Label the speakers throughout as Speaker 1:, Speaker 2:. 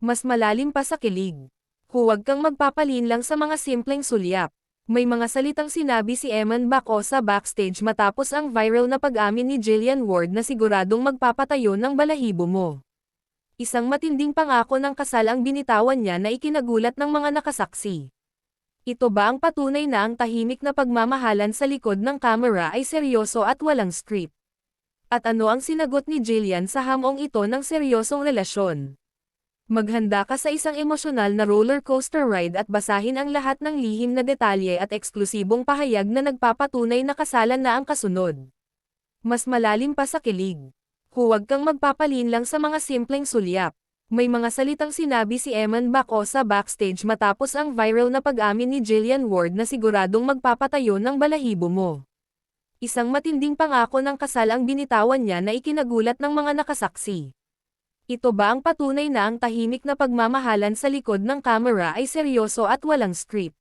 Speaker 1: Mas malalim pa sa kilig. Huwag kang magpapalinlang sa mga simpleng sulyap. May mga salitang sinabi si Eman Baco sa backstage matapos ang viral na pag-amin ni Jillian Ward na siguradong magpapatayo ng balahibo mo. Isang matinding pangako ng kasal ang binitawan niya na ikinagulat ng mga nakasaksi. Ito ba ang patunay na ang tahimik na pagmamahalan sa likod ng kamera ay seryoso at walang script? At ano ang sinagot ni Jillian sa hamong ito ng seryosong relasyon? Maghanda ka sa isang emosyonal na roller coaster ride at basahin ang lahat ng lihim na detalye at eksklusibong pahayag na nagpapatunay na kasalan na ang kasunod. Mas malalim pa sa kilig. Huwag kang magpapalinlang sa mga simpleng sulyap. May mga salitang sinabi si Eman Baco sa backstage matapos ang viral na pag-amin ni Jillian Ward na siguradong magpapatayo ng balahibo mo. Isang matinding pangako ng kasal ang binitawan niya na ikinagulat ng mga nakasaksi. Ito ba ang patunay na ang tahimik na pagmamahalan sa likod ng kamera ay seryoso at walang script?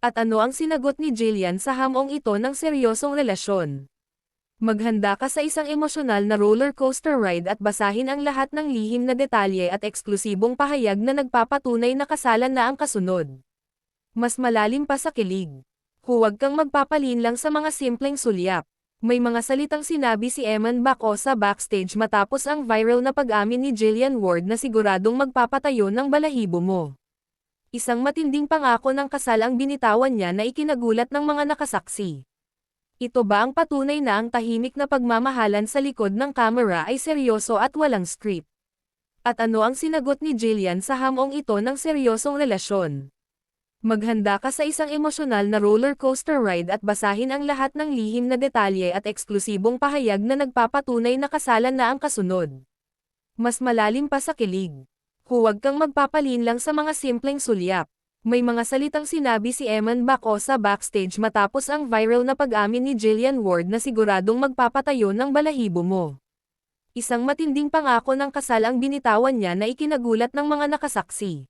Speaker 1: At ano ang sinagot ni Jillian sa hamong ito ng seryosong relasyon? Maghanda ka sa isang emosyonal na roller coaster ride at basahin ang lahat ng lihim na detalye at eksklusibong pahayag na nagpapatunay na kasalan na ang kasunod. Mas malalim pa sa kilig. Huwag kang magpapalinlang sa mga simpleng sulyap. May mga salitang sinabi si Eman Baco sa backstage matapos ang viral na pag-amin ni Jillian Ward na siguradong magpapatayo ng balahibo mo. Isang matinding pangako ng kasal ang binitawan niya na ikinagulat ng mga nakasaksi. Ito ba ang patunay na ang tahimik na pagmamahalan sa likod ng kamera ay seryoso at walang script? At ano ang sinagot ni Jillian sa hamong ito ng seryosong relasyon? Maghanda ka sa isang emosyonal na roller coaster ride at basahin ang lahat ng lihim na detalye at eksklusibong pahayag na nagpapatunay na kasalan na ang kasunod. Mas malalim pa sa kilig. Huwag kang magpapalinlang sa mga simpleng sulyap. May mga salitang sinabi si Eman Baco sa backstage matapos ang viral na pag-amin ni Jillian Ward na siguradong magpapatayo ng balahibo mo. Isang matinding pangako ng kasal ang binitawan niya na ikinagulat ng mga nakasaksi.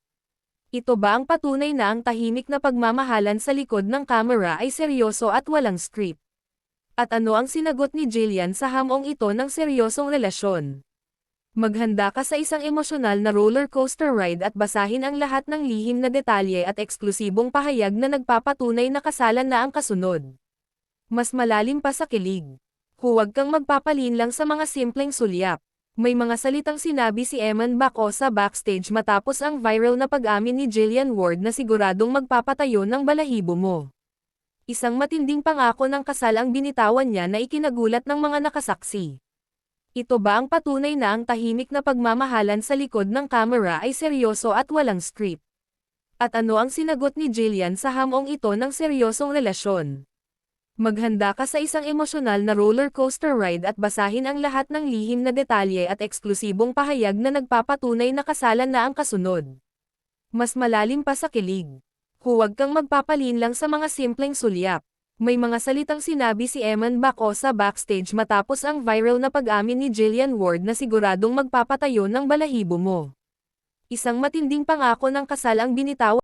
Speaker 1: Ito ba ang patunay na ang tahimik na pagmamahalan sa likod ng kamera ay seryoso at walang script? At ano ang sinagot ni Jillian sa hamong ito ng seryosong relasyon? Maghanda ka sa isang emosyonal na roller coaster ride at basahin ang lahat ng lihim na detalye at eksklusibong pahayag na nagpapatunay na kasalan na ang kasunod. Mas malalim pa sa kilig. Huwag kang magpapalinlang sa mga simpleng sulyap. May mga salitang sinabi si Eman Baco sa backstage matapos ang viral na pag-amin ni Jillian Ward na siguradong magpapatayo ng balahibo mo. Isang matinding pangako ng kasal ang binitawan niya na ikinagulat ng mga nakasaksi. Ito ba ang patunay na ang tahimik na pagmamahalan sa likod ng kamera ay seryoso at walang script? At ano ang sinagot ni Jillian sa hamong ito ng seryosong relasyon? Maghanda ka sa isang emosyonal na roller coaster ride at basahin ang lahat ng lihim na detalye at eksklusibong pahayag na nagpapatunay na kasalan na ang kasunod. Mas malalim pa sa kilig. Huwag kang magpapalinlang sa mga simpleng sulyap. May mga salitang sinabi si Eman Baco sa backstage matapos ang viral na pag-amin ni Jillian Ward na siguradong magpapatayo ng balahibo mo. Isang matinding pangako ng kasal ang binitawan